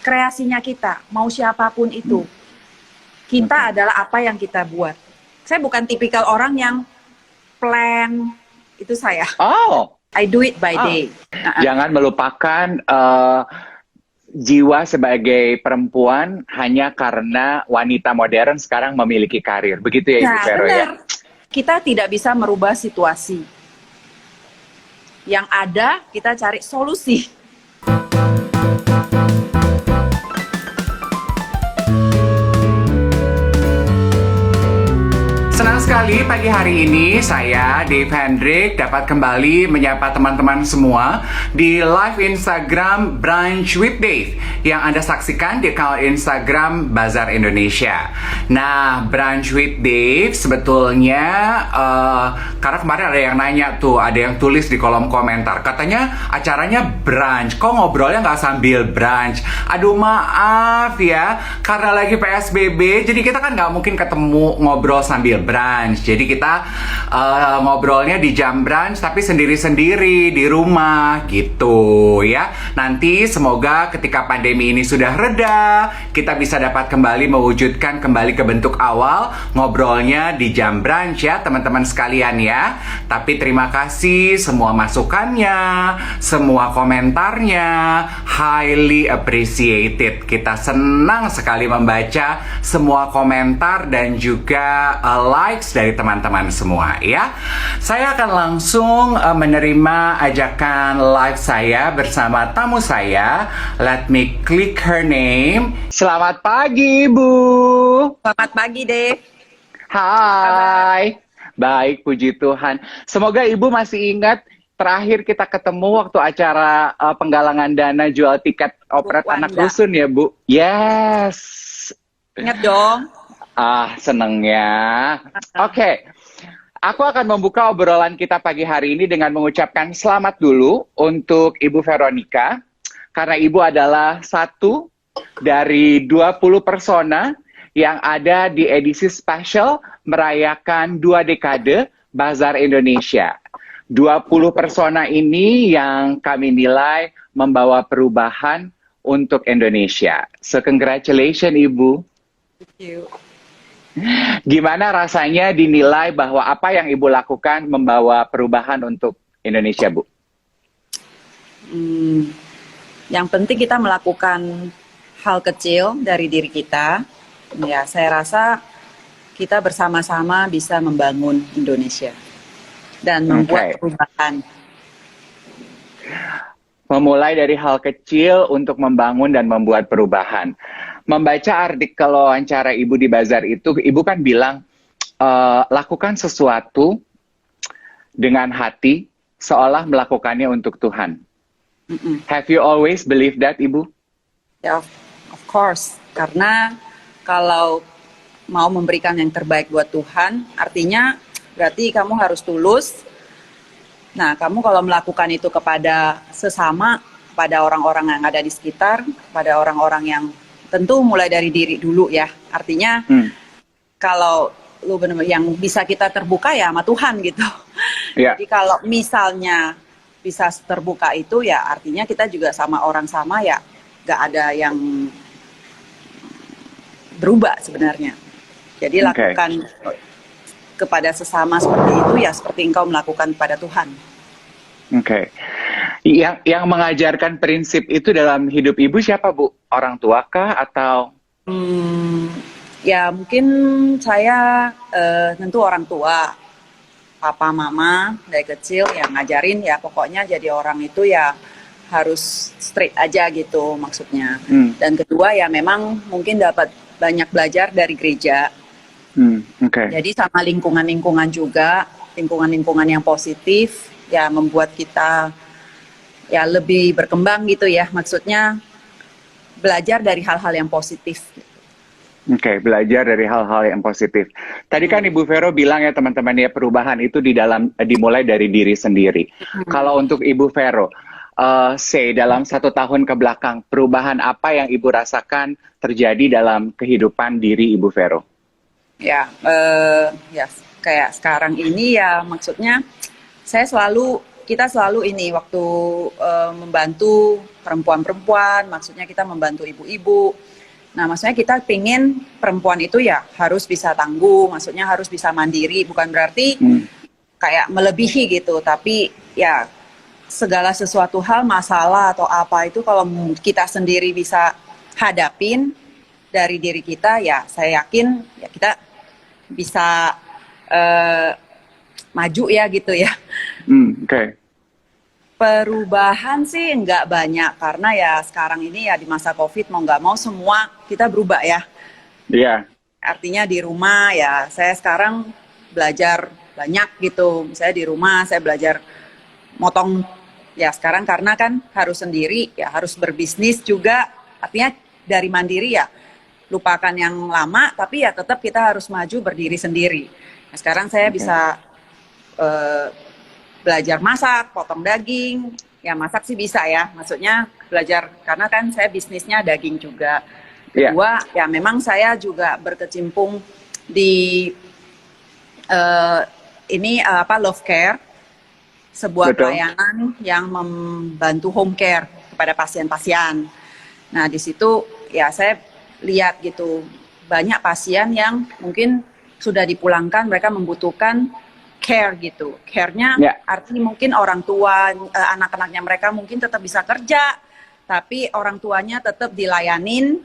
kreasinya kita, mau siapapun itu. Kita adalah apa yang kita buat. Saya bukan tipikal orang yang plan, itu saya. Oh, I do it by day. jangan melupakan jiwa sebagai perempuan hanya karena wanita modern sekarang memiliki karir. Begitu ya Ibu Nah, Vero benar. ya? Kita tidak bisa merubah situasi. Yang ada, kita cari solusi. Senang sekali pagi hari ini saya, Dave Hendrik, dapat kembali menyapa teman-teman semua di live Instagram Brunch with Dave yang Anda saksikan di akun Instagram Bazar Indonesia. Nah, Brunch with Dave sebetulnya, karena kemarin ada yang nanya tuh, ada yang tulis di kolom komentar, katanya acaranya brunch, kok ngobrolnya nggak sambil brunch? Aduh maaf ya, karena lagi PSBB, jadi kita kan nggak mungkin ketemu ngobrol sambil brunch. Jadi kita ngobrolnya di jam brunch tapi sendiri-sendiri di rumah gitu ya. Nanti semoga ketika pandemi ini sudah reda, kita bisa dapat kembali mewujudkan kembali ke bentuk awal ngobrolnya di jam brunch ya teman-teman sekalian ya. Tapi terima kasih semua masukannya, semua komentarnya, highly appreciated. Kita senang sekali membaca semua komentar dan juga likes dari teman-teman semua ya. Saya akan langsung menerima ajakan live saya bersama tamu saya. Let me click her name. Selamat pagi Ibu. Selamat pagi, Dave. Hai. Baik, puji Tuhan. Semoga Ibu masih ingat terakhir kita ketemu waktu acara penggalangan dana jual tiket operet Bu anak Wanda. rusun ya Bu. Yes. Ingat dong. Seneng ya. Oke. Aku akan membuka obrolan kita pagi hari ini dengan mengucapkan selamat dulu untuk Ibu Veronica. Karena Ibu adalah satu dari 20 persona yang ada di edisi spesial merayakan 2 dekade Bazar Indonesia. 20 persona ini yang kami nilai membawa perubahan untuk Indonesia. So congratulations Ibu. Thank you. Gimana rasanya dinilai bahwa apa yang Ibu lakukan membawa perubahan untuk Indonesia, Bu? Yang penting kita melakukan hal kecil dari diri kita. Ya, saya rasa kita bersama-sama bisa membangun Indonesia dan membuat perubahan. Memulai dari hal kecil untuk membangun dan membuat perubahan. Membaca artikel wawancara Ibu di Bazar itu, Ibu kan bilang, lakukan sesuatu dengan hati, seolah melakukannya untuk Tuhan. Have you always believed that, Ibu? Ya, of course. Karena kalau mau memberikan yang terbaik buat Tuhan, artinya berarti kamu harus tulus. Nah, kamu kalau melakukan itu kepada sesama, kepada orang-orang yang ada di sekitar, kepada orang-orang yang tentu mulai dari diri dulu ya. Artinya kalau lu benar-benar yang bisa kita terbuka ya sama Tuhan gitu. Yeah. Jadi kalau misalnya bisa terbuka itu ya artinya kita juga sama orang sama ya gak ada yang berubah sebenarnya. Jadi lakukan kepada sesama seperti itu ya seperti engkau melakukan kepada Tuhan. Oke. Yang mengajarkan prinsip itu dalam hidup Ibu siapa, Bu? Orang tua kah atau? Ya mungkin saya tentu orang tua, papa mama dari kecil yang ngajarin ya pokoknya jadi orang itu ya harus straight aja gitu maksudnya. Dan kedua ya memang mungkin dapat banyak belajar dari gereja. Jadi sama lingkungan-lingkungan juga, lingkungan-lingkungan yang positif ya membuat kita ya lebih berkembang gitu ya, maksudnya belajar dari hal-hal yang positif. Oke, belajar dari hal-hal yang positif. Tadi kan Ibu Vero bilang ya teman-teman ya perubahan itu dimulai dari diri sendiri. Kalau untuk Ibu Vero, dalam 1 tahun ke belakang perubahan apa yang Ibu rasakan terjadi dalam kehidupan diri Ibu Vero? Ya, ya kayak sekarang ini ya maksudnya saya selalu kita selalu ini waktu membantu perempuan-perempuan, maksudnya kita membantu ibu-ibu. Nah, maksudnya kita pengen perempuan itu ya harus bisa tangguh, maksudnya harus bisa mandiri, bukan berarti kayak melebihi gitu, tapi ya segala sesuatu hal, masalah atau apa itu kalau kita sendiri bisa hadapin dari diri kita, ya saya yakin ya kita bisa maju ya gitu ya. Oke. Perubahan sih nggak banyak karena ya sekarang ini ya di masa COVID mau nggak mau semua kita berubah ya. Iya. Artinya di rumah ya saya sekarang belajar banyak gitu. Saya di rumah saya belajar motong ya sekarang karena kan harus sendiri ya harus berbisnis juga. Artinya dari mandiri ya lupakan yang lama tapi ya tetap kita harus maju berdiri sendiri. Nah, sekarang saya bisa belajar masak, potong daging, ya masak sih bisa ya, maksudnya belajar karena kan saya bisnisnya daging juga. Kedua, ya memang saya juga berkecimpung di love care, sebuah pelayanan yang membantu home care kepada pasien-pasien. Nah di situ ya saya lihat gitu banyak pasien yang mungkin sudah dipulangkan, mereka membutuhkan care gitu, care-nya arti mungkin orang tua, anak-anaknya mereka mungkin tetap bisa kerja, tapi orang tuanya tetap dilayanin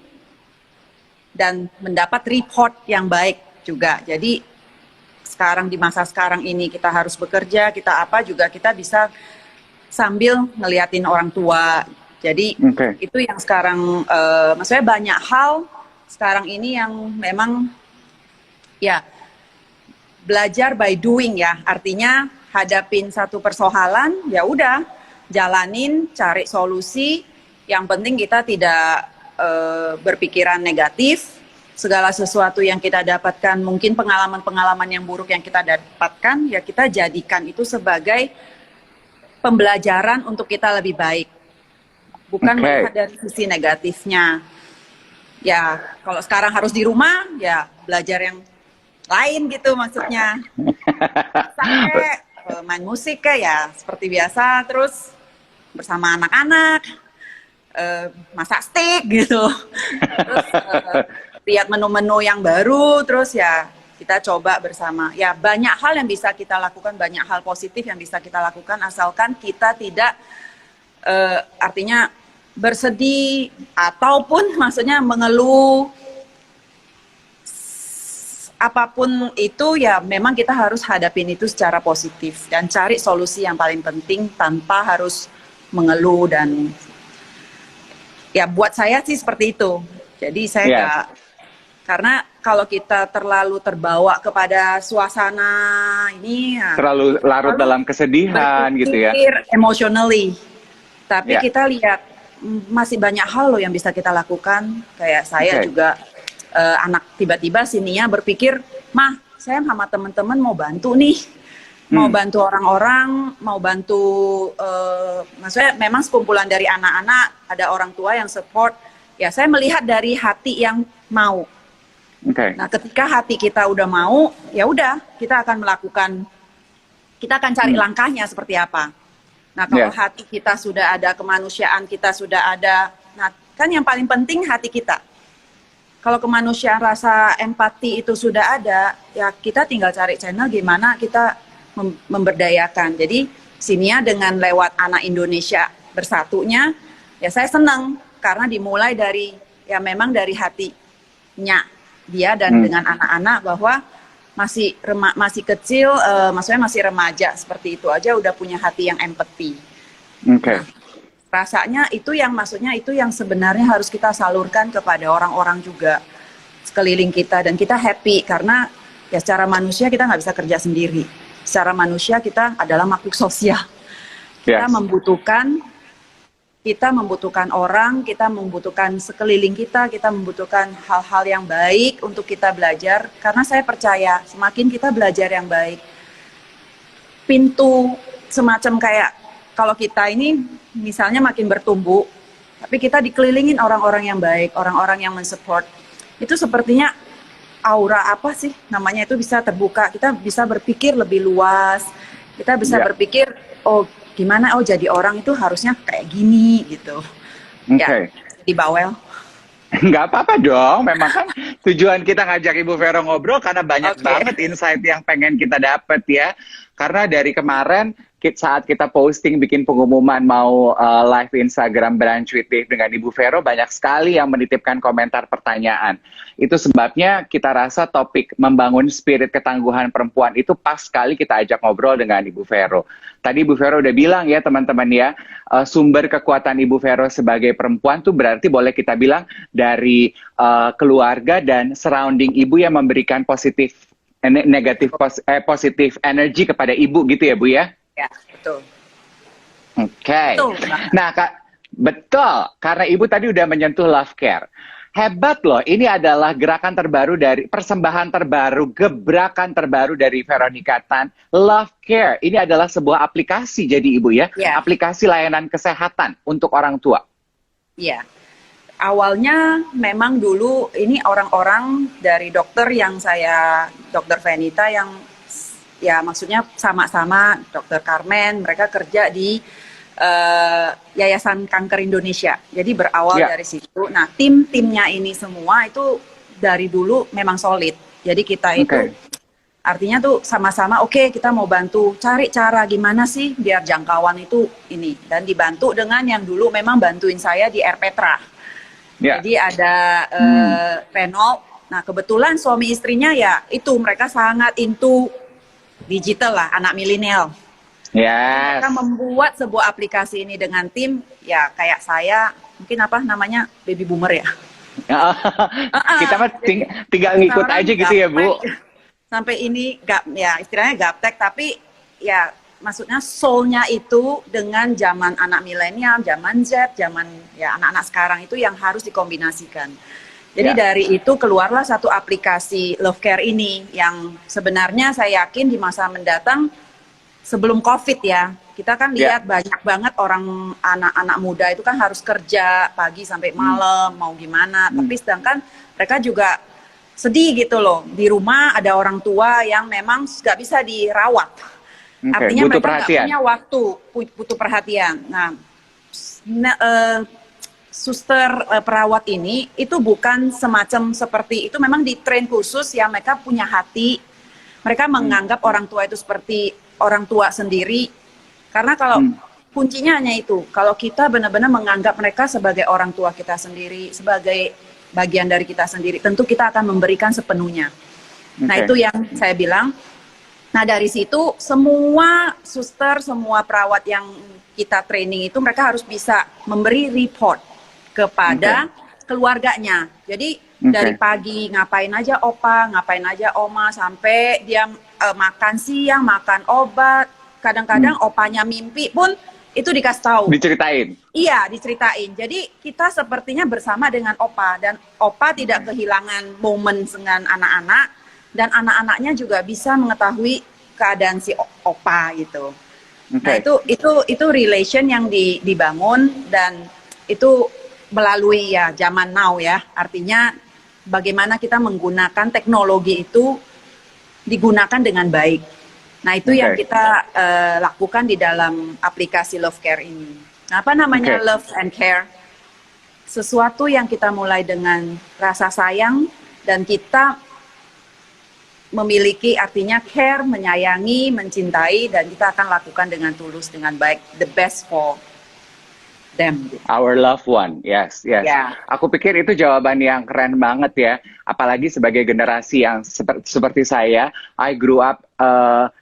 dan mendapat report yang baik juga. Jadi sekarang di masa sekarang ini kita harus bekerja, kita apa juga kita bisa sambil ngeliatin orang tua. Jadi itu yang sekarang, maksudnya banyak hal sekarang ini yang memang ya belajar by doing ya, artinya hadapin satu persoalan, ya udah jalanin, cari solusi. Yang penting kita tidak berpikiran negatif. Segala sesuatu yang kita dapatkan, mungkin pengalaman-pengalaman yang buruk yang kita dapatkan, ya kita jadikan itu sebagai pembelajaran untuk kita lebih baik. Bukan melihat dari sisi negatifnya. Ya kalau sekarang harus di rumah, ya belajar yang lain gitu maksudnya. Sampai main musik ya seperti biasa, terus bersama anak-anak masak steak gitu. Terus lihat menu-menu yang baru, terus ya kita coba bersama. Ya banyak hal yang bisa kita lakukan, banyak hal positif yang bisa kita lakukan asalkan kita tidak artinya bersedih ataupun maksudnya mengeluh. Apapun itu ya memang kita harus hadapin itu secara positif dan cari solusi yang paling penting tanpa harus mengeluh. Dan ya buat saya sih seperti itu. Jadi saya nggak, karena kalau kita terlalu terbawa kepada suasana ini ya, terlalu larut dalam kesedihan gitu ya, emotionally. Tapi kita lihat masih banyak hal loh yang bisa kita lakukan. Kayak saya juga anak tiba-tiba sininya berpikir, mah saya sama teman-teman mau bantu nih, mau bantu orang-orang, mau bantu, maksudnya memang sekumpulan dari anak-anak, ada orang tua yang support, ya saya melihat dari hati yang mau. Nah ketika hati kita udah mau, ya udah kita akan melakukan, kita akan cari langkahnya seperti apa. Nah kalau hati kita sudah ada, kemanusiaan kita sudah ada, nah kan yang paling penting hati kita. Kalau kemanusiaan, rasa empati itu sudah ada, ya kita tinggal cari channel gimana kita memberdayakan. Jadi Sinia dengan lewat Anak Indonesia Bersatunya, ya saya senang karena dimulai dari, ya memang dari hatinya dia dan dengan anak-anak bahwa masih kecil, maksudnya masih remaja seperti itu aja udah punya hati yang empati. Nah, rasanya itu yang maksudnya itu yang sebenarnya harus kita salurkan kepada orang-orang juga sekeliling kita, dan kita happy karena ya secara manusia kita nggak bisa kerja sendiri. Secara manusia kita adalah makhluk sosial. Kita membutuhkan orang, kita membutuhkan sekeliling kita membutuhkan hal-hal yang baik untuk kita belajar. Karena saya percaya semakin kita belajar yang baik, pintu semacam kayak kalau kita ini misalnya makin bertumbuh, tapi kita dikelilingin orang-orang yang baik, orang-orang yang mensupport, itu sepertinya aura apa sih namanya itu bisa terbuka, kita bisa berpikir lebih luas, kita bisa berpikir, oh gimana, oh jadi orang itu harusnya kayak gini gitu. Oke. Ya, di bawel. Nggak apa-apa dong, memang kan tujuan kita ngajak Ibu Vero ngobrol karena banyak banget insight yang pengen kita dapet ya. Karena dari kemarin saat kita posting bikin pengumuman mau live Instagram Brunch with Dave dengan Ibu Vero, banyak sekali yang menitipkan komentar pertanyaan. Itu sebabnya kita rasa topik membangun spirit ketangguhan perempuan itu pas sekali kita ajak ngobrol dengan Ibu Vero. Tadi Ibu Vero udah bilang ya teman-teman ya, sumber kekuatan Ibu Vero sebagai perempuan tuh berarti boleh kita bilang dari keluarga dan surrounding Ibu yang memberikan positif energi kepada Ibu gitu ya Bu ya? Ya, betul. Oke. Betul. Nah, betul. Karena Ibu tadi udah menyentuh love care. Hebat loh, ini adalah gerakan terbaru dari persembahan terbaru, gebrakan terbaru dari Veronica Tan, Love Care. Ini adalah sebuah aplikasi jadi Ibu ya, aplikasi layanan kesehatan untuk orang tua. Iya. Awalnya memang dulu ini orang-orang dari dokter yang dokter Venita yang ya maksudnya sama-sama dokter Carmen, mereka kerja di Yayasan Kanker Indonesia. Jadi berawal dari situ. Nah, timnya ini semua itu dari dulu memang solid. Jadi kita itu artinya tuh sama-sama oke, kita mau bantu cari cara gimana sih biar jangkauan itu ini, dan dibantu dengan yang dulu memang bantuin saya di Air Petra. Jadi ada Renault. Nah, kebetulan suami istrinya ya itu mereka sangat into digital lah, anak milenial. Mereka membuat sebuah aplikasi ini dengan tim ya kayak saya, mungkin apa namanya baby boomer ya. Kita mah tinggal ngikut aja gitu ya Bu. Sampai ini ya istilahnya gaptek, tapi ya maksudnya soul-nya itu dengan zaman anak milenial, zaman Z, zaman ya anak-anak sekarang itu yang harus dikombinasikan. Jadi dari itu keluarlah satu aplikasi Love Care ini yang sebenarnya saya yakin di masa mendatang sebelum COVID ya, kita kan lihat banyak banget orang anak-anak muda itu kan harus kerja pagi sampai malam, mau gimana. Tapi sedangkan mereka juga sedih gitu loh, di rumah ada orang tua yang memang nggak bisa dirawat. Artinya butuh mereka nggak punya waktu, butuh perhatian. Nah, suster perawat ini itu bukan semacam seperti itu, memang di train khusus ya, mereka punya hati. Mereka menganggap orang tua itu seperti orang tua sendiri. Karena kalau kuncinya hanya itu, kalau kita benar-benar menganggap mereka sebagai orang tua kita sendiri, sebagai bagian dari kita sendiri, tentu kita akan memberikan sepenuhnya. Nah, itu yang saya bilang. Nah, dari situ semua suster, semua perawat yang kita training itu mereka harus bisa memberi report kepada keluarganya. Jadi dari pagi ngapain aja opa, ngapain aja oma, sampai dia makan siang, makan obat. Kadang-kadang opanya mimpi pun itu dikasih tahu. Diceritain? Iya, diceritain. Jadi kita sepertinya bersama dengan opa, dan opa tidak kehilangan momen dengan anak-anak, dan anak-anaknya juga bisa mengetahui keadaan si opa gitu. Nah, itu relation yang dibangun, dan itu melalui ya zaman now ya. Artinya bagaimana kita menggunakan teknologi itu digunakan dengan baik. Nah, itu yang kita lakukan di dalam aplikasi Love Care ini. Nah, apa namanya Love and Care? Sesuatu yang kita mulai dengan rasa sayang, dan kita memiliki artinya care, menyayangi, mencintai, dan kita akan lakukan dengan tulus, dengan baik, the best for them. Our loved one, yes. Aku pikir itu jawaban yang keren banget ya. Apalagi sebagai generasi yang seperti saya, I grew up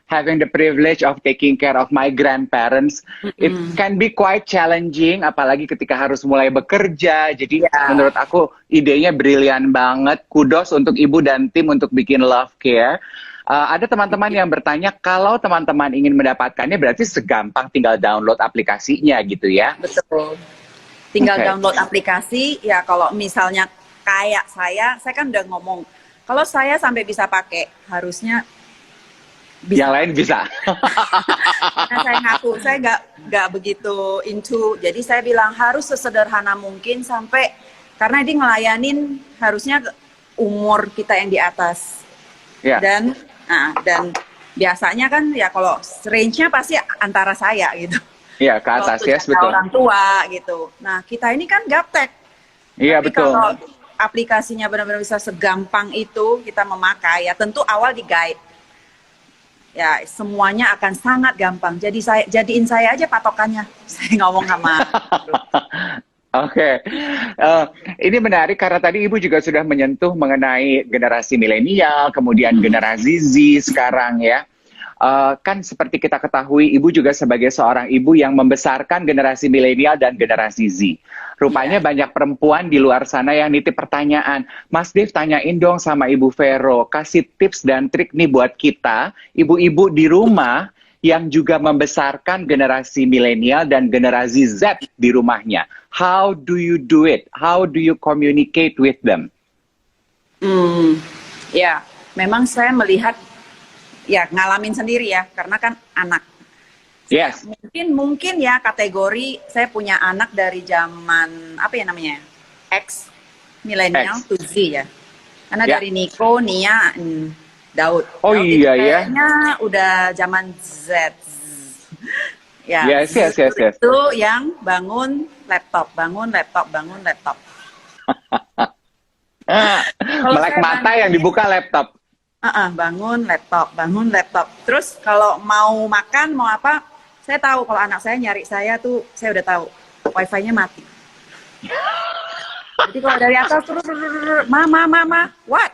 having the privilege of taking care of my grandparents. It can be quite challenging, apalagi ketika harus mulai bekerja. Jadi menurut aku idenya brilian banget. Kudos untuk Ibu dan tim untuk bikin Love Care. Ada teman-teman yang bertanya, kalau teman-teman ingin mendapatkannya berarti segampang tinggal download aplikasinya gitu ya? Betul. Tinggal download aplikasi, ya kalau misalnya kayak saya kan udah ngomong, kalau saya sampai bisa pakai, harusnya bisa. Yang lain bisa. Nah, saya ngaku, saya nggak begitu into, jadi saya bilang harus sesederhana mungkin sampai, karena dia ngelayanin harusnya umur kita yang di atas. Dan biasanya kan ya kalau range-nya pasti antara saya gitu. Iya, ke atas, waktu yes, jasa betul. orang tua gitu. Nah, kita ini kan gaptek. Iya, Tapi betul. kalau aplikasinya benar-benar bisa segampang itu kita memakai, ya tentu awal di guide. Ya, semuanya akan sangat gampang. Jadiin saya aja patokannya. Saya ngomong sama grup. Oke, ini menarik karena tadi Ibu juga sudah menyentuh mengenai generasi milenial, kemudian generasi Z sekarang ya. Kan seperti kita ketahui, Ibu juga sebagai seorang ibu yang membesarkan generasi milenial dan generasi Z. Rupanya banyak perempuan di luar sana yang nitip pertanyaan. Mas Dev, tanyain dong sama Ibu Vero, kasih tips dan trik nih buat kita, ibu-ibu di rumah yang juga membesarkan generasi milenial dan generasi Z di rumahnya. How do you do it? How do you communicate with them? Ya, memang saya melihat, ya ngalamin sendiri ya, karena kan anak. Yes. Mungkin ya kategori saya punya anak dari zaman apa ya namanya, X, milenial X. to Z ya. Karena Ya. dari Niko, Nia, Daud. Oh Daud iya itu ya. kayaknya udah zaman Z. Ya. Yes, yes, yes, yes. Itu yang bangun laptop, bangun laptop, bangun laptop. Melek saya mata yang dibuka laptop. bangun laptop, bangun laptop. Terus kalau mau makan, mau apa, saya tahu kalau anak saya nyari saya tuh, saya udah tahu wifi-nya mati. Jadi kalau dari atas terus, mama, what?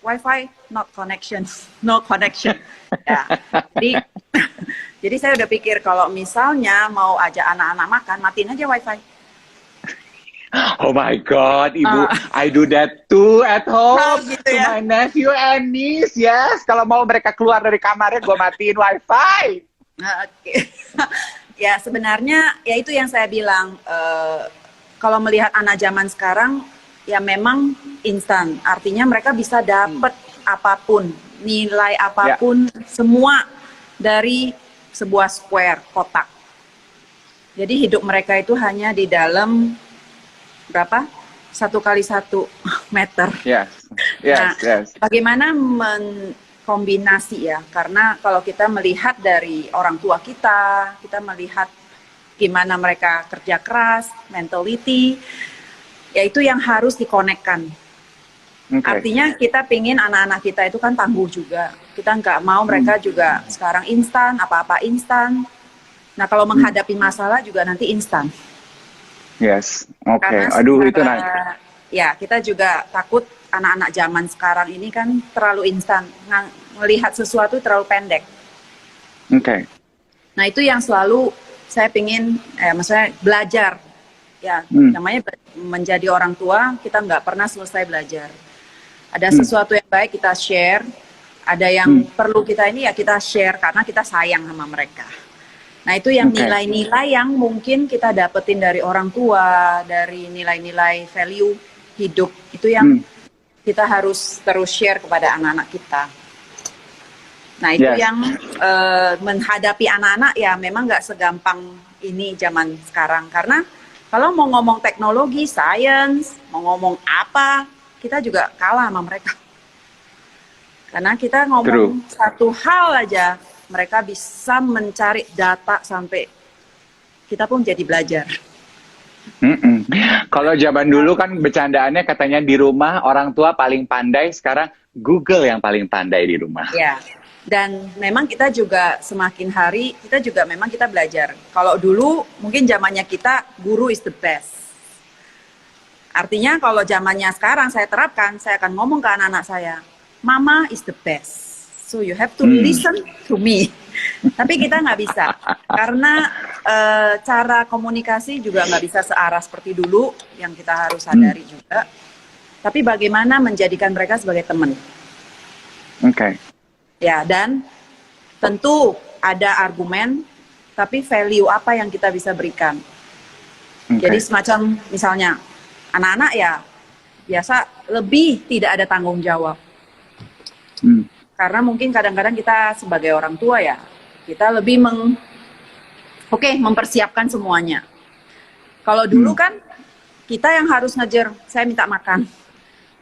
Wifi not connection, no connection. Ya, jadi saya udah pikir kalau misalnya mau ajak anak-anak makan, matiin aja wifi. Oh my God, Ibu, I do that too at home. Oh, gitu to ya? my nephew and niece, yes. Kalau mau mereka keluar dari kamarnya, gue matiin wifi. Oke. Ya sebenarnya ya itu yang saya bilang, kalau melihat anak zaman sekarang ya memang instan, artinya mereka bisa dapat apapun, nilai apapun, semua dari sebuah square, kotak. Jadi hidup mereka itu hanya di dalam berapa? 1x1 meter. Yes, yes, Nah, yes. bagaimana kombinasi ya, karena kalau kita melihat dari orang tua kita melihat gimana mereka kerja keras, mentality, ya itu yang harus dikonekkan. Okay. Artinya kita pingin anak-anak kita itu kan tangguh juga. Kita nggak mau mereka juga sekarang instan, apa-apa instan. Nah kalau menghadapi masalah juga nanti instan. Yes, oke. Karena Aduh, itu ya kita juga takut anak-anak zaman sekarang ini kan terlalu instan, melihat sesuatu terlalu pendek. Oke. Nah itu yang selalu saya pingin, maksudnya belajar. Ya, namanya menjadi orang tua, kita nggak pernah selesai belajar. Ada sesuatu yang baik kita share, ada yang perlu kita ini ya kita share karena kita sayang sama mereka. Nah itu yang nilai-nilai yang mungkin kita dapetin dari orang tua, dari nilai-nilai value hidup, itu yang kita harus terus share kepada anak-anak kita. Nah itu yang menghadapi anak-anak ya memang nggak segampang ini zaman sekarang. Karena kalau mau ngomong teknologi, science, mau ngomong apa, kita juga kalah sama mereka. Karena kita ngomong satu hal aja, mereka bisa mencari data sampai kita pun jadi belajar. Kalau zaman dulu kan bercandaannya katanya di rumah orang tua paling pandai, sekarang Google yang paling pandai di rumah. Ya, dan memang kita juga semakin hari, kita juga memang kita belajar. Kalau dulu mungkin zamannya kita, guru is the best. Artinya kalau zamannya sekarang saya terapkan, saya akan ngomong ke anak-anak saya, Mama is the best. So you have to listen to me. Tapi kita nggak bisa, karena cara komunikasi juga nggak bisa searah seperti dulu, yang kita harus sadari juga. Tapi bagaimana menjadikan mereka sebagai teman. Oke. Ya, dan tentu ada argumen, tapi value apa yang kita bisa berikan. Jadi semacam misalnya, anak-anak ya biasa lebih tidak ada tanggung jawab. Karena mungkin kadang-kadang kita sebagai orang tua ya, kita lebih mempersiapkan semuanya. Kalau dulu kan kita yang harus ngejar, saya minta makan.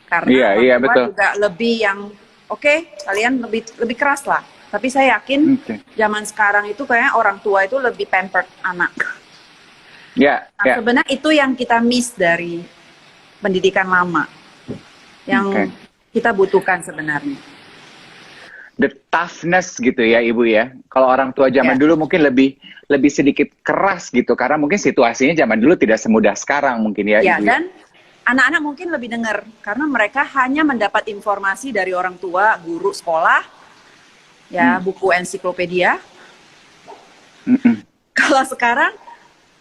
Karena orang tua juga lebih yang kalian lebih keras lah. Tapi saya yakin Oke. zaman sekarang itu kayaknya orang tua itu lebih pampered anak. Ya, Nah, ya. sebenarnya itu yang kita miss dari pendidikan lama, yang Oke. kita butuhkan sebenarnya. The toughness gitu ya Ibu ya. Kalau orang tua zaman Ya. dulu mungkin lebih sedikit keras gitu karena mungkin situasinya zaman dulu tidak semudah sekarang mungkin ya Ya, Ibu. dan anak-anak mungkin lebih dengar karena mereka hanya mendapat informasi dari orang tua, guru sekolah, ya buku ensiklopedia. Mm-mm. Kalau sekarang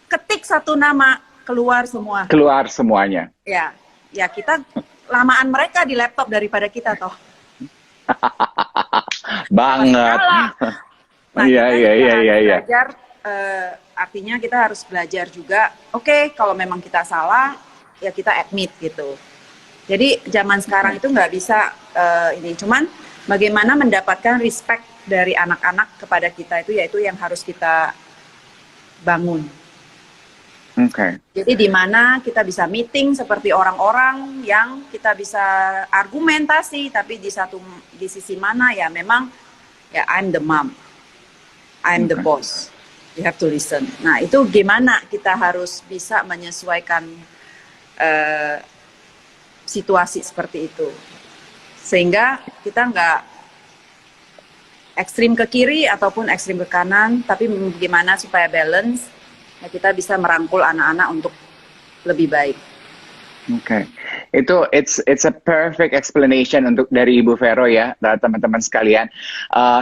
ketik satu nama keluar semua. Keluar semuanya. Ya, ya kita lamaan mereka di laptop daripada kita toh. Banget. Salah. Nah, Iya, kita iya, juga iya, harus iya, iya. belajar, artinya kita harus belajar juga, oke, kalau memang kita salah, ya kita admit gitu. Jadi zaman sekarang itu nggak bisa ini, cuman bagaimana mendapatkan respect dari anak-anak kepada kita itu, yaitu yang harus kita bangun. Oke. Jadi di mana kita bisa meeting seperti orang-orang yang kita bisa argumentasi, tapi di sisi mana ya memang ya I'm the mom, I'm the Okay. boss, you have to listen. Nah itu gimana kita harus bisa menyesuaikan situasi seperti itu, sehingga kita nggak ekstrim ke kiri ataupun ekstrim ke kanan, tapi gimana supaya balance, ya kita bisa merangkul anak-anak untuk lebih baik. Oke, itu it's a perfect explanation untuk dari Ibu Vero ya, dan teman-teman sekalian.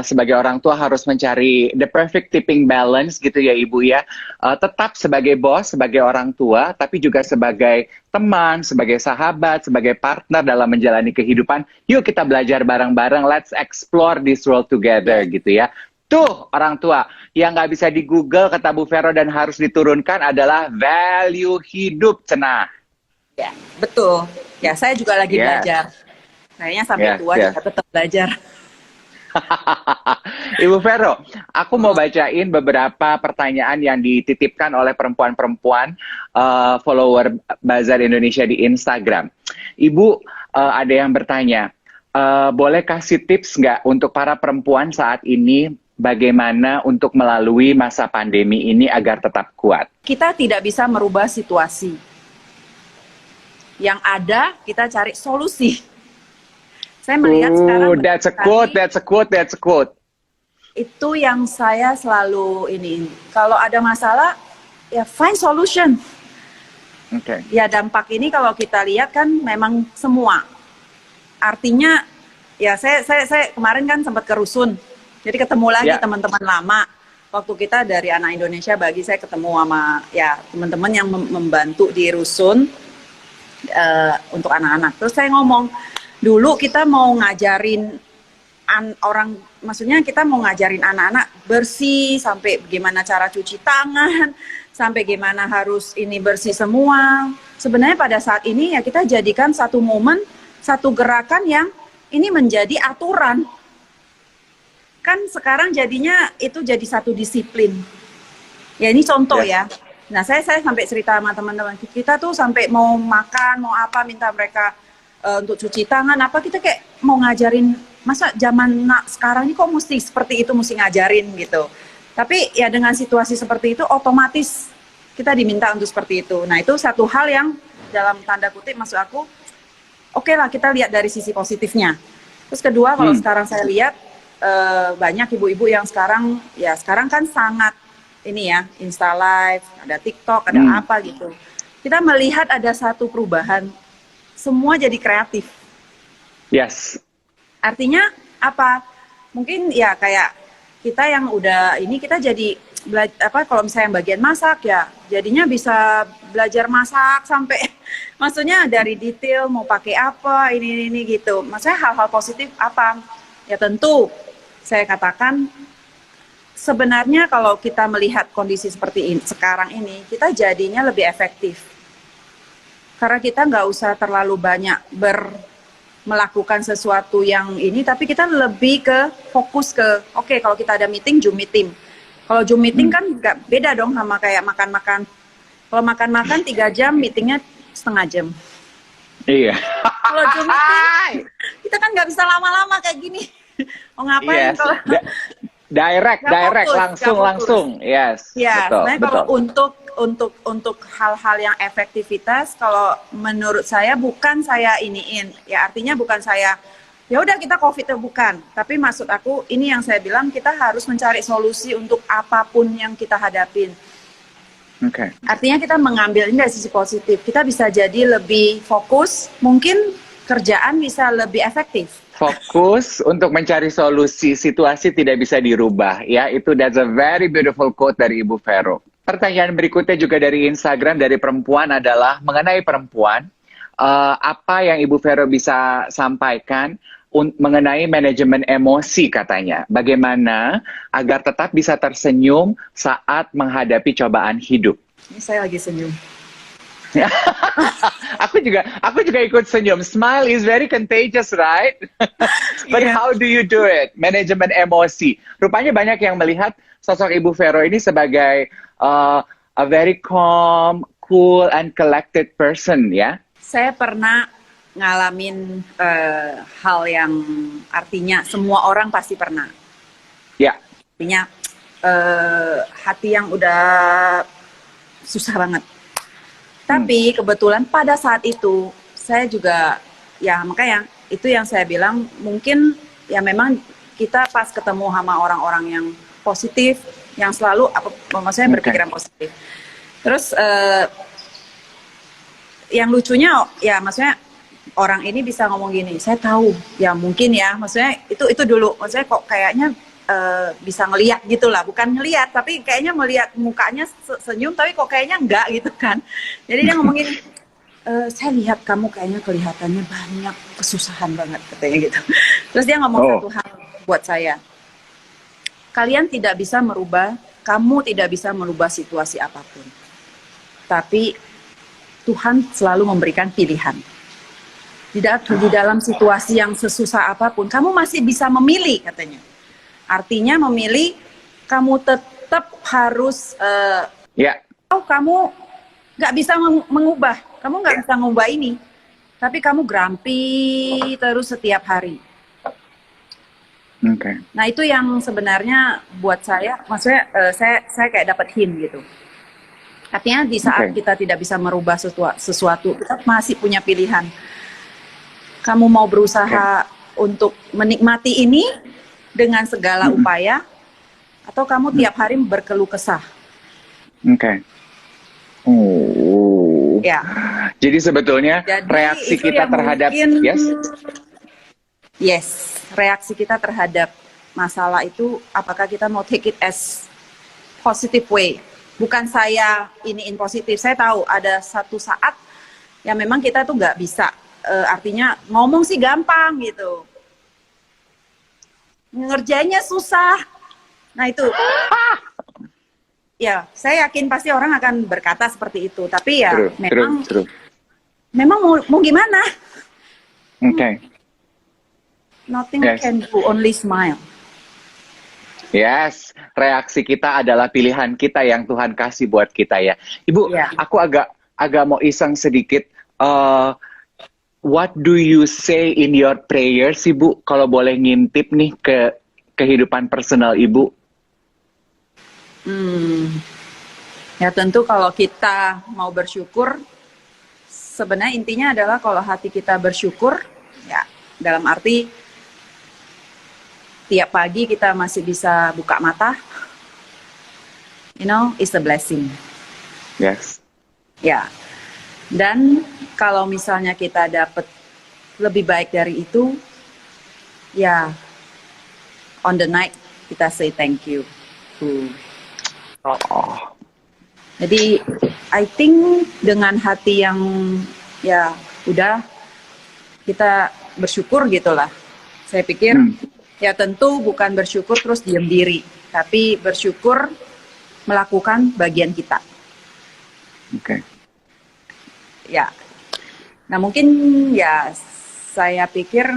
Sebagai orang tua harus mencari the perfect tipping balance gitu ya Ibu ya. Tetap sebagai bos, sebagai orang tua, tapi juga sebagai teman, sebagai sahabat, sebagai partner dalam menjalani kehidupan. Yuk kita belajar bareng-bareng, let's explore this world together gitu ya. Tuh orang tua yang nggak bisa di Google kata Bu Vero dan harus diturunkan adalah value hidup cenah. Ya, betul. Ya, saya juga lagi belajar. Kayaknya sampai tua juga tetap belajar. Ibu Vero, aku mau bacain beberapa pertanyaan yang dititipkan oleh perempuan-perempuan follower Bazar Indonesia di Instagram. Ibu, ada yang bertanya, boleh kasih tips nggak untuk para perempuan saat ini bagaimana untuk melalui masa pandemi ini agar tetap kuat? Kita tidak bisa merubah situasi. Yang ada, kita cari solusi. Saya melihat sekarang... That's a quote. Itu yang saya selalu ini. Kalau ada masalah, ya find solution. Oke. Ya dampak ini kalau kita lihat kan memang semua. Artinya, ya saya kemarin kan sempat ke Rusun. Jadi ketemu lagi teman-teman lama. Waktu kita dari anak Indonesia, bagi saya ketemu sama ya teman-teman yang membantu di Rusun untuk anak-anak. Terus saya ngomong, dulu kita mau ngajarin maksudnya kita mau ngajarin anak-anak bersih, sampai bagaimana cara cuci tangan, sampai gimana harus ini bersih semua. Sebenarnya pada saat ini ya kita jadikan satu momen, satu gerakan yang ini menjadi aturan. Kan sekarang jadinya itu jadi satu disiplin. Ya ini contoh ya. Nah saya sampai cerita sama teman-teman kita tuh sampai mau makan, mau apa, minta mereka untuk cuci tangan, apa kita kayak mau ngajarin, masa zaman sekarang ini kok mesti seperti itu, mesti ngajarin gitu. Tapi ya dengan situasi seperti itu otomatis kita diminta untuk seperti itu. Nah itu satu hal yang dalam tanda kutip maksud aku, oke lah kita lihat dari sisi positifnya. Terus kedua kalau sekarang saya lihat banyak ibu-ibu yang sekarang kan sangat ini ya, Insta Live, ada TikTok, ada apa gitu. Kita melihat ada satu perubahan, semua jadi kreatif. Yes. Artinya apa? Mungkin ya kayak kita yang udah ini, kita jadi kalau misalnya yang bagian masak ya, jadinya bisa belajar masak sampai maksudnya dari detail mau pakai apa, ini gitu. Maksudnya hal-hal positif apa? Ya tentu saya katakan sebenarnya kalau kita melihat kondisi seperti ini, sekarang ini, kita jadinya lebih efektif. Karena kita nggak usah terlalu banyak melakukan sesuatu yang ini, tapi kita lebih ke fokus ke, oke, kalau kita ada meeting, Zoom meeting. Kalau Zoom meeting kan nggak beda dong sama kayak makan-makan. Kalau makan-makan 3 jam, meetingnya setengah jam. Iya. Kalau Zoom meeting, kita kan nggak bisa lama-lama kayak gini. Mau ngapain Yes. kalau Direct, nggak direct, fokus, langsung, nggak fokus. langsung. Yes. Ya, Betul, sebenarnya betul. kalau untuk hal-hal yang efektivitas, kalau menurut saya bukan saya iniin, ya artinya bukan saya, ya udah kita COVID itu bukan. Tapi maksud aku ini yang saya bilang kita harus mencari solusi untuk apapun yang kita hadapin. Oke. Artinya kita mengambil ini dari sisi positif. Kita bisa jadi lebih fokus, mungkin kerjaan bisa lebih efektif. Fokus untuk mencari solusi, situasi tidak bisa dirubah. Ya, itu that's a very beautiful quote dari Ibu Vero. Pertanyaan berikutnya juga dari Instagram dari perempuan adalah mengenai perempuan. Apa yang Ibu Vero bisa sampaikan mengenai manajemen emosi katanya. Bagaimana agar tetap bisa tersenyum saat menghadapi cobaan hidup. Ini saya lagi senyum. Aku juga ikut senyum. Smile is very contagious, right? But Yeah. how do you do it? Manajemen emosi. Rupanya banyak yang melihat sosok Ibu Vero ini sebagai a very calm, cool, and collected person, ya. Saya pernah ngalamin hal yang artinya semua orang pasti pernah. Ya, Artinya hati yang udah susah banget. Tapi kebetulan pada saat itu saya juga ya makanya itu yang saya bilang mungkin ya memang kita pas ketemu sama orang-orang yang positif yang selalu maksudnya berpikiran positif. Terus yang lucunya ya maksudnya orang ini bisa ngomong gini, saya tahu ya mungkin ya maksudnya itu dulu maksudnya kok kayaknya bisa ngelihat gitulah, bukan ngelihat tapi kayaknya melihat mukanya senyum tapi kok kayaknya enggak gitu kan. Jadi dia ngomongin saya lihat kamu kayaknya kelihatannya banyak kesusahan banget katanya gitu. Terus dia ngomong satu hal buat saya. Kalian tidak bisa merubah, kamu tidak bisa merubah situasi apapun. Tapi Tuhan selalu memberikan pilihan. Di dalam situasi yang sesusah apapun, kamu masih bisa memilih katanya. Artinya memilih, kamu tetap harus, kamu nggak bisa mengubah, kamu nggak bisa mengubah ini, tapi kamu grumpy terus setiap hari. Okay. Nah itu yang sebenarnya buat saya, maksudnya saya kayak dapat hint gitu. Artinya di saat kita tidak bisa merubah sesuatu, kita masih punya pilihan. Kamu mau berusaha untuk menikmati ini dengan segala upaya, atau kamu tiap hari berkeluh kesah. Oke. Ya. Jadi sebetulnya reaksi kita terhadap reaksi kita terhadap masalah itu apakah kita mau take it as positive way. Bukan saya iniin positif. Saya tahu ada satu saat yang memang kita tuh nggak bisa. Artinya ngomong sih gampang gitu. Ngerjainnya susah. Nah itu. Ya, saya yakin pasti orang akan berkata seperti itu. Tapi ya memang mau gimana? Oke. Nothing can do, only smile. Yes, reaksi kita adalah pilihan kita yang Tuhan kasih buat kita ya. Ibu, aku agak mau iseng sedikit. What do you say in your prayers, Ibu? Kalau boleh ngintip nih ke kehidupan personal Ibu. Ya tentu kalau kita mau bersyukur, sebenarnya intinya adalah kalau hati kita bersyukur, ya dalam arti tiap pagi kita masih bisa buka mata, it's a blessing. Yes. Ya, dan kalau misalnya kita dapat lebih baik dari itu, ya on the night kita say thank you. Jadi I think dengan hati yang ya udah kita bersyukur gitulah. Saya pikir ya tentu bukan bersyukur terus diam diri, tapi bersyukur melakukan bagian kita. Oke. Ya. Nah mungkin ya saya pikir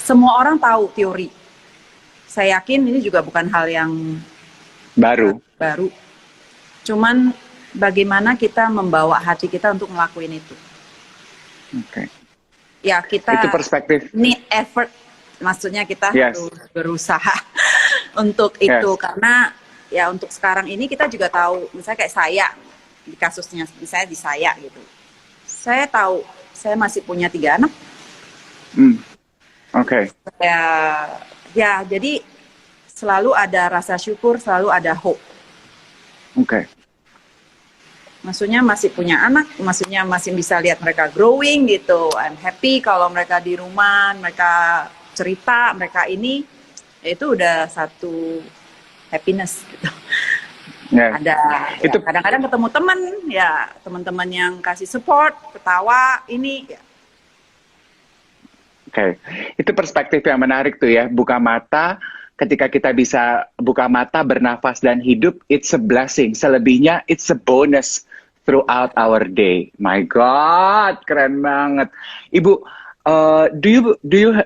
semua orang tahu teori. Saya yakin ini juga bukan hal yang baru. Cuman bagaimana kita membawa hati kita untuk ngelakuin itu. Oke. Ya kita itu perspektif. need effort maksudnya kita Yes. harus berusaha untuk Yes. itu, karena ya untuk sekarang ini kita juga tahu, misalnya kayak saya di kasusnya, misalnya di saya gitu, saya tahu saya masih punya 3 anak. Oke. Ya jadi selalu ada rasa syukur, selalu ada hope. Oke. Maksudnya masih punya anak, maksudnya masih bisa lihat mereka growing gitu. I'm happy kalau mereka di rumah, mereka cerita, mereka ini, ya itu udah satu happiness gitu. Yeah. Ada Itu- ya, kadang-kadang ketemu teman, ya teman-teman yang kasih support, ketawa, ini ya. Oke, itu perspektif yang menarik tuh ya. Buka mata, ketika kita bisa buka mata, bernafas dan hidup, it's a blessing. Selebihnya, it's a bonus throughout our day. My God, keren banget. Ibu,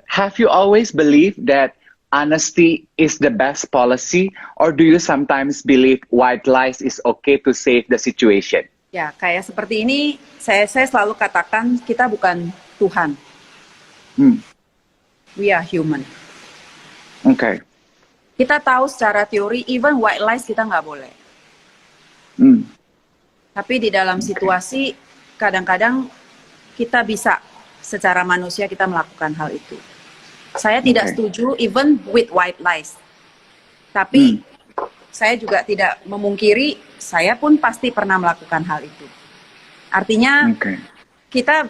have you always believed that honesty is the best policy, or do you sometimes believe white lies is okay to save the situation? Ya kayak seperti ini, saya selalu katakan kita bukan Tuhan. We are human. Oke. Kita tahu secara teori, even white lies kita nggak boleh. Tapi di dalam situasi, kadang-kadang kita bisa secara manusia kita melakukan hal itu. Saya tidak setuju even with white lies. Tapi saya juga tidak memungkiri, saya pun pasti pernah melakukan hal itu. Artinya kita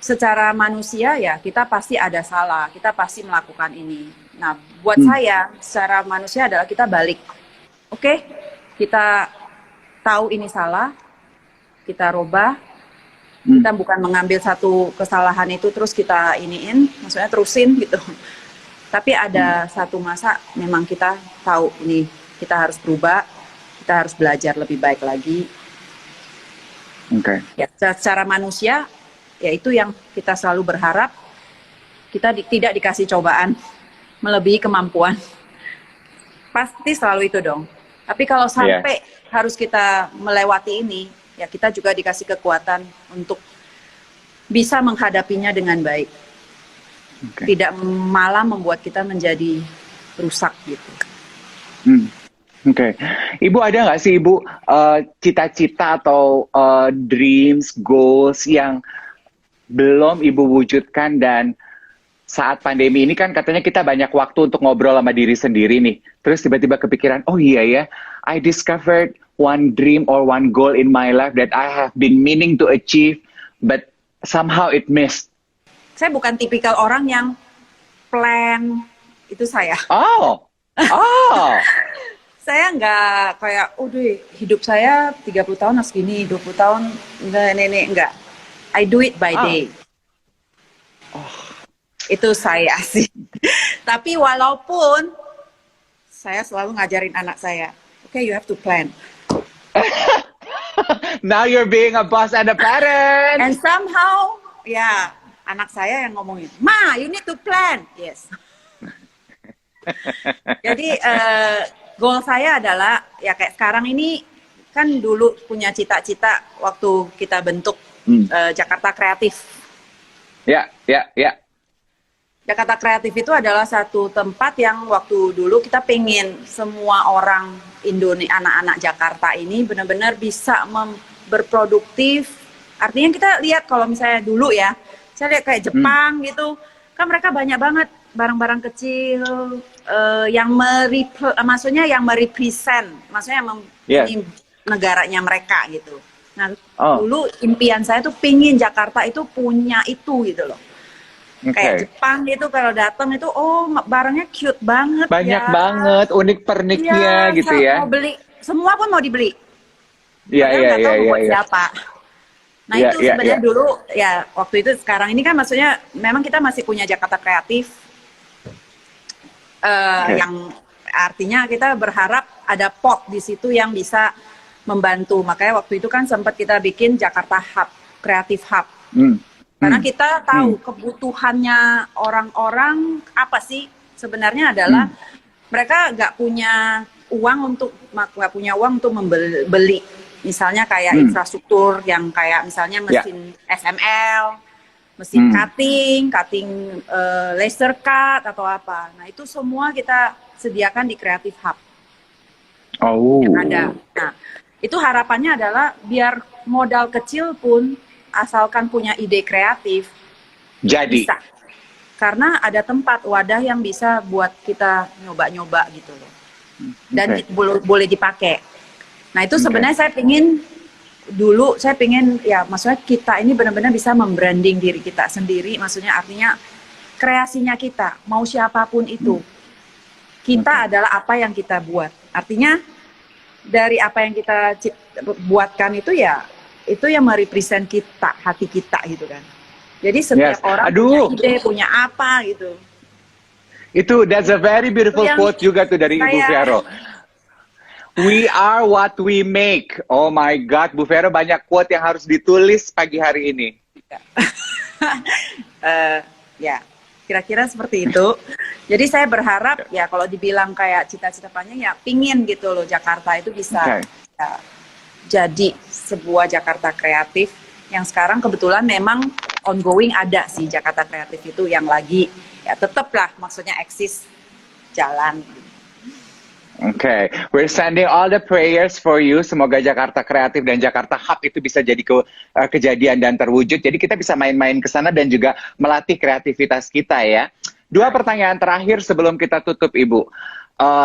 secara manusia ya kita pasti ada salah, kita pasti melakukan ini. Nah buat saya secara manusia adalah kita balik. Oke, kita tahu ini salah, kita robah, kita bukan mengambil satu kesalahan itu terus kita iniin, maksudnya terusin gitu. Tapi ada satu masa memang kita tahu ini kita harus berubah, kita harus belajar lebih baik lagi. Ya, secara manusia, ya itu yang kita selalu berharap, kita tidak dikasih cobaan melebihi kemampuan. Pasti selalu itu dong. Tapi kalau sampai harus kita melewati ini, ya kita juga dikasih kekuatan untuk bisa menghadapinya dengan baik. Tidak malah membuat kita menjadi rusak gitu. Ibu ada nggak sih Ibu cita-cita atau dreams, goals yang belum Ibu wujudkan, dan saat pandemi ini kan katanya kita banyak waktu untuk ngobrol sama diri sendiri nih. Terus tiba-tiba kepikiran, oh iya ya, I discovered one dream or one goal in my life that I have been meaning to achieve, but somehow it missed. Saya bukan tipikal orang yang plan, itu saya. Oh. Saya nggak kayak, udah hidup saya 30 tahun harus gini, 20 tahun, enggak. I do it by day. Itu saya sih. Tapi walaupun saya selalu ngajarin anak saya, okay, you have to plan. Now you're being a boss and a parent. And somehow, ya anak saya yang ngomongin, Ma, you need to plan. Yes. Jadi goal saya adalah ya kayak sekarang ini kan dulu punya cita-cita waktu kita bentuk Jakarta Kreatif. Ya. Jakarta Kreatif itu adalah satu tempat yang waktu dulu kita pengen semua orang Indonesia, anak-anak Jakarta ini benar-benar bisa berproduktif. Artinya kita lihat kalau misalnya dulu ya, saya lihat kayak Jepang gitu, kan mereka banyak banget barang-barang kecil yang maksudnya yang merepresent, maksudnya yang negaranya mereka gitu. Nah, dulu impian saya tuh pingin Jakarta itu punya itu gitu loh. Kayak Jepang gitu kalau datang itu barangnya cute banget. Banyak banget unik-perniknya gitu ya. Mau beli, semua pun mau dibeli. Iya. Buat siapa. Nah itu sebenarnya dulu ya waktu itu, sekarang ini kan maksudnya memang kita masih punya Jakarta Kreatif yang artinya kita berharap ada pot di situ yang bisa membantu. Makanya waktu itu kan sempat kita bikin Jakarta Hub, Kreatif Hub. Karena kita tahu kebutuhannya orang-orang apa sih sebenarnya adalah mereka nggak punya uang untuk membeli misalnya kayak infrastruktur yang kayak misalnya mesin SML, mesin cutting laser cut atau apa. Nah itu semua kita sediakan di Creative Hub Oh. yang ada. Nah itu harapannya adalah biar modal kecil pun asalkan punya ide kreatif Jadi. bisa. Karena ada tempat wadah yang bisa buat kita nyoba-nyoba gitu loh. Dan boleh dipakai. Nah itu sebenarnya saya pingin ya maksudnya kita ini benar-benar bisa membranding diri kita sendiri. Maksudnya artinya kreasinya kita, mau siapapun itu. Kita adalah apa yang kita buat. Artinya dari apa yang kita buatkan itu yang merepresent kita, hati kita gitu kan. Jadi setiap orang punya ide, punya apa gitu. That's a very beautiful quote juga tuh dari Ibu Vero. We are what we make. Oh my God, Bu Vero banyak quote yang harus ditulis pagi hari ini. Ya, kira-kira seperti itu. Jadi saya berharap ya kalau dibilang kayak cita-cita panjang ya pingin gitu loh Jakarta itu bisa ya, jadi sebuah Jakarta kreatif yang sekarang kebetulan memang ongoing ada sih Jakarta kreatif itu yang lagi ya tetaplah maksudnya eksis jalan. We're sending all the prayers for you. Semoga Jakarta Kreatif dan Jakarta Hub itu bisa jadi kejadian dan terwujud. Jadi kita bisa main-main ke sana dan juga melatih kreativitas kita ya. 2 pertanyaan terakhir sebelum kita tutup Ibu.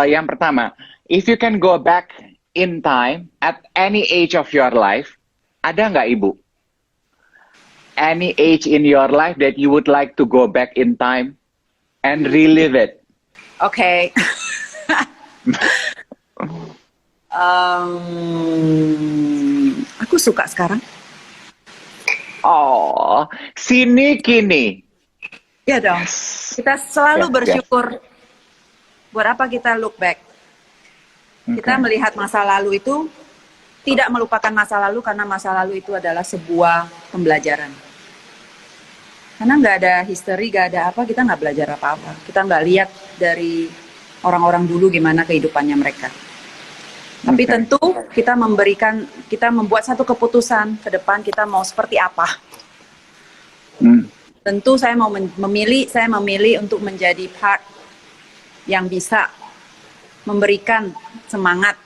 Yang pertama, if you can go back in time at any age of your life, ada nggak Ibu? Any age in your life that you would like to go back in time and relive it? Oke. Aku suka sekarang. Oh, sini kini. Ya dong. Kita selalu bersyukur. Buat apa kita look back? Kita melihat masa lalu itu tidak melupakan masa lalu karena masa lalu itu adalah sebuah pembelajaran. Karena nggak ada history, nggak ada apa, kita nggak belajar apa-apa. Kita nggak lihat dari orang-orang dulu gimana kehidupannya mereka. Tapi tentu kita membuat satu keputusan ke depan kita mau seperti apa. Tentu saya memilih untuk menjadi part yang bisa memberikan semangat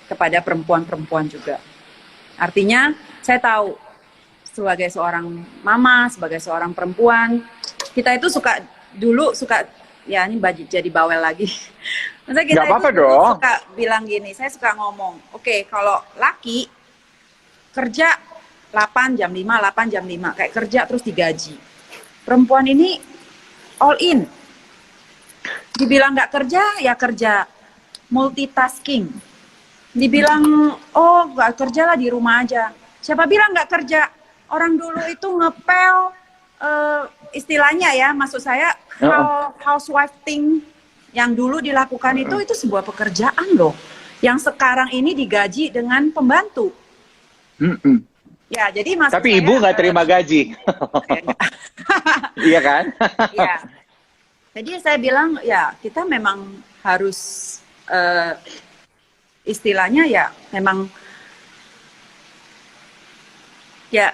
kepada perempuan-perempuan juga. Artinya saya tahu sebagai seorang mama, sebagai seorang perempuan, kita itu suka ya ini jadi bawel lagi. Maksudnya kita suka bilang gini, saya suka ngomong, oke, kalau laki kerja 8 jam 5, kayak kerja terus digaji. Perempuan ini all in. Dibilang nggak kerja, ya kerja multitasking. Dibilang, oh nggak kerja lah di rumah aja. Siapa bilang nggak kerja? Orang dulu itu ngepel, istilahnya ya, maksud saya housewife thing yang dulu dilakukan itu sebuah pekerjaan loh. Yang sekarang ini digaji dengan pembantu. Ya, jadi maksud tapi saya, Ibu nggak terima gaji. Iya kan? Iya. Jadi saya bilang ya kita memang harus istilahnya ya memang ya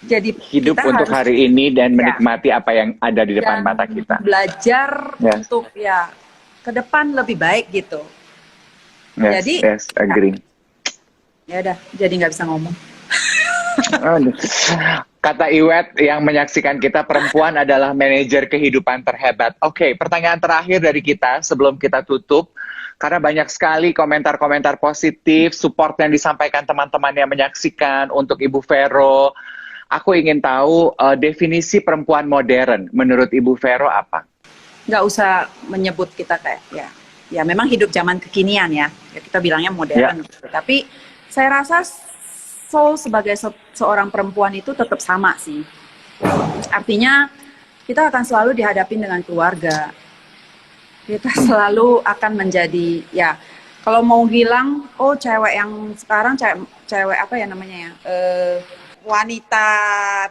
jadi hidup kita untuk harus, hari ini dan menikmati apa yang ada di depan mata kita. Belajar untuk ya ke depan lebih baik gitu. Jadi agree. Ya udah, jadi nggak bisa ngomong. Kata Iwet yang menyaksikan kita, perempuan adalah manajer kehidupan terhebat. Oke, pertanyaan terakhir dari kita sebelum kita tutup. Karena banyak sekali komentar-komentar positif, support yang disampaikan teman-teman yang menyaksikan untuk Ibu Vero. Aku ingin tahu definisi perempuan modern menurut Ibu Vero apa? Nggak usah menyebut kita kayak ya memang hidup zaman kekinian ya kita bilangnya modern. Gitu. Tapi saya rasa sebagai seorang perempuan itu tetap sama sih. Artinya kita akan selalu dihadapin dengan keluarga. Kita selalu akan menjadi ya kalau mau bilang oh cewek yang sekarang cewek apa ya namanya ya wanita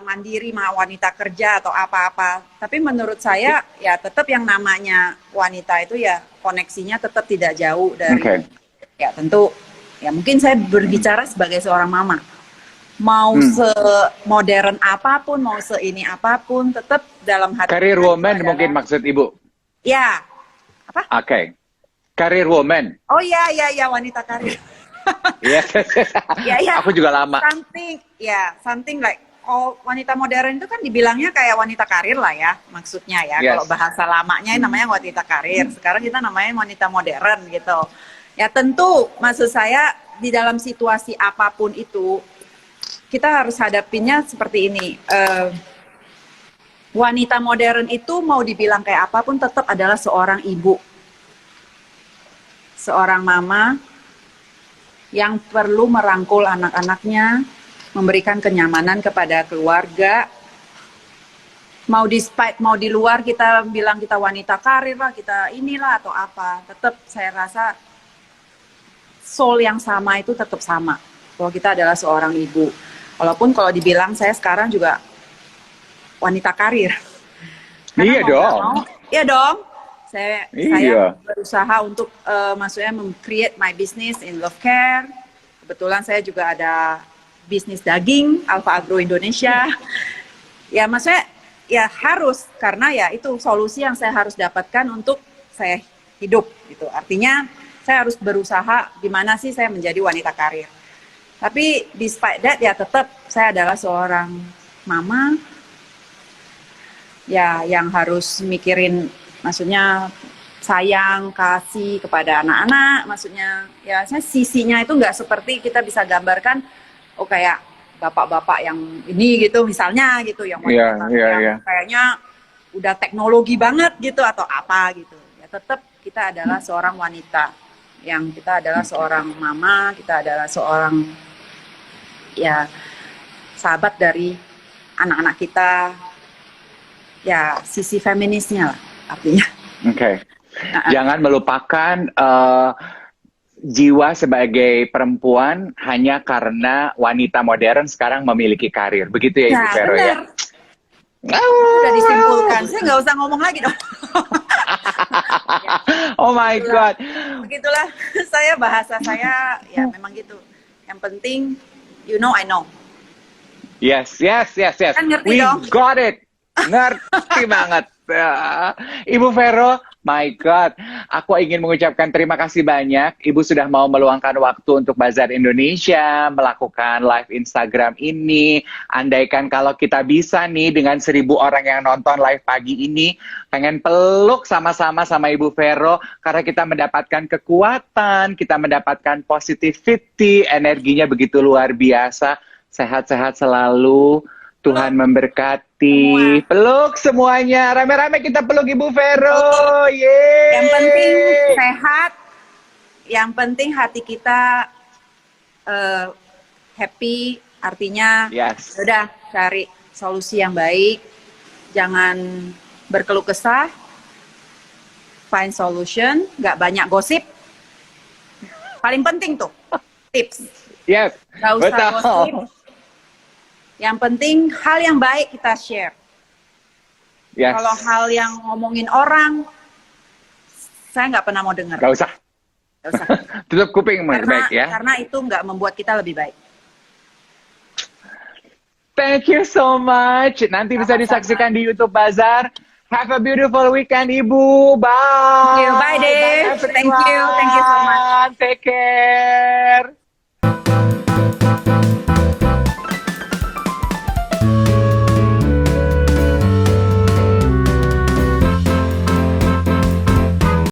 mandiri, wanita kerja atau apa-apa. Tapi menurut saya ya tetap yang namanya wanita itu ya koneksinya tetap tidak jauh dari ya tentu ya mungkin saya berbicara sebagai seorang mama. mau semodern apapun, mau seini apapun, tetap dalam hati. Career kita itu woman adalah- mungkin maksud Ibu. Ya, apa? Oke. Career woman. Oh ya, wanita karir. Yes. Ya. Aku juga lama. Something like wanita modern itu kan dibilangnya kayak wanita karir lah ya, maksudnya ya. Yes. Kalau bahasa lamanya namanya wanita karir. Sekarang kita namanya wanita modern gitu. Ya tentu, maksud saya di dalam situasi apapun itu kita harus hadapinnya seperti ini. Wanita modern itu mau dibilang kayak apapun tetap adalah seorang ibu, seorang mama yang perlu merangkul anak-anaknya, memberikan kenyamanan kepada keluarga. Mau di luar kita bilang kita wanita karir lah, kita inilah atau apa, tetap saya rasa soul yang sama itu tetap sama. Kalau kita adalah seorang ibu. Walaupun kalau dibilang saya sekarang juga wanita karir. Karena Iya mau nggak dong. mau- Iya dong. Saya Iya. berusaha untuk maksudnya create my business in love care. Kebetulan saya juga ada bisnis daging Alfa Agro Indonesia. Ya maksudnya ya harus, karena ya itu solusi yang saya harus dapatkan untuk saya hidup gitu. Artinya saya harus berusaha gimana sih saya menjadi wanita karir. Tapi despite that ya tetap saya adalah seorang mama ya yang harus mikirin, maksudnya sayang, kasih kepada anak-anak, maksudnya ya saya sisinya itu nggak seperti kita bisa gambarkan, oh kayak bapak-bapak yang ini gitu misalnya gitu, yang wanita yang kayaknya udah teknologi banget gitu atau apa gitu. Ya tetap kita adalah seorang wanita, yang kita adalah seorang mama, kita adalah seorang ya sahabat dari anak-anak kita, ya sisi feminisnya lah artinya. Oke. Jangan melupakan jiwa sebagai perempuan hanya karena wanita modern sekarang memiliki karir. Begitu ya Ibu Vero ya? Udah disimpulkan. Saya nggak usah ngomong lagi dong. Oh my God. Begitulah bahasa saya ya memang gitu. Yang penting you know I know. Yes. Kan ngerti We dong. got it. Ngerti banget. Ibu Vero, my God, aku ingin mengucapkan terima kasih banyak. Ibu sudah mau meluangkan waktu untuk Bazar Indonesia, melakukan live Instagram ini. Andaikan kalau kita bisa nih dengan 1.000 orang yang nonton live pagi ini, pengen peluk sama-sama sama Ibu Vero, karena kita mendapatkan kekuatan, kita mendapatkan positivity, energinya begitu luar biasa. Sehat-sehat selalu. Tuhan memberkati. Semua. Peluk semuanya. Rame-rame kita peluk Ibu Vero. Yeay. Yang penting sehat. Yang penting hati kita happy. Artinya Yes. udah cari solusi yang baik. Jangan berkeluh kesah. Find solution. Nggak banyak gosip. Paling penting tuh tips. Yes. Nggak usah Betul. gosip. Yang penting hal yang baik kita share. Yes. Kalau hal yang ngomongin orang, saya nggak pernah mau dengar. Gak usah. Nggak usah. Tutup kuping baik ya. Karena itu nggak membuat kita lebih baik. Thank you so much. Nanti bisa Sama-sama. disaksikan di YouTube Bazar. Have a beautiful weekend, Ibu. Bye. Thank you. Bye, Dave. Thank you so much. Take care.